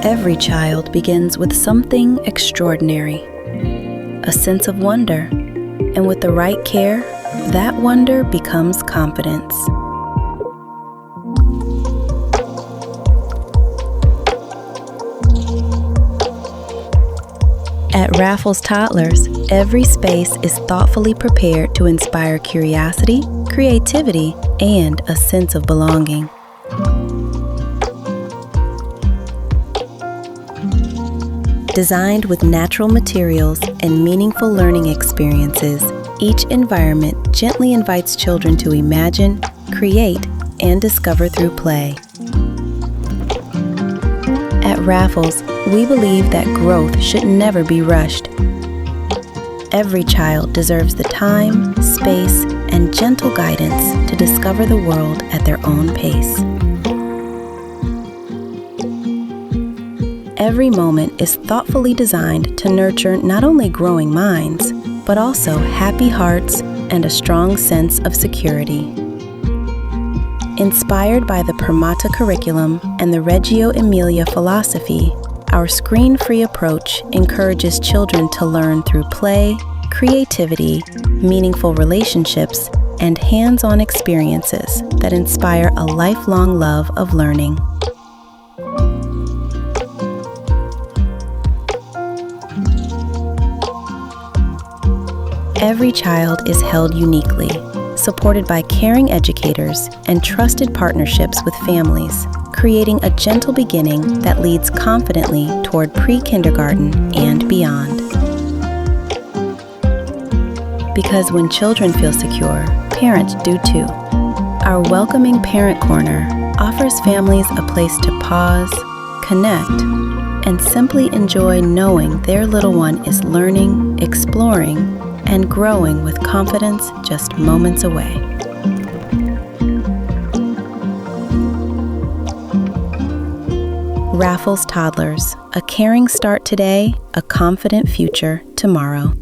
Every child begins with something extraordinary, a sense of wonder, and with the right care, that wonder becomes confidence. At Raffles Toddlers, every space is thoughtfully prepared to inspire curiosity, creativity, and a sense of belonging. Designed with natural materials and meaningful learning experiences, each environment gently invites children to imagine, create, and discover through play. At Raffles, we believe that growth should never be rushed. Every child deserves the time, space, and gentle guidance to discover the world at their own pace. Every moment is thoughtfully designed to nurture not only growing minds, but also happy hearts and a strong sense of security. Inspired by the Permata curriculum and the Reggio Emilia philosophy, our screen-free approach encourages children to learn through play, creativity, meaningful relationships, and hands-on experiences that inspire a lifelong love of learning. Every child is held uniquely, supported by caring educators and trusted partnerships with families, creating a gentle beginning that leads confidently toward pre-kindergarten and beyond. Because when children feel secure, parents do too. Our welcoming Parent Corner offers families a place to pause, connect, and simply enjoy knowing their little one is learning, exploring, and growing with confidence just moments away. Raffles Toddlers, a caring start today, a confident future tomorrow.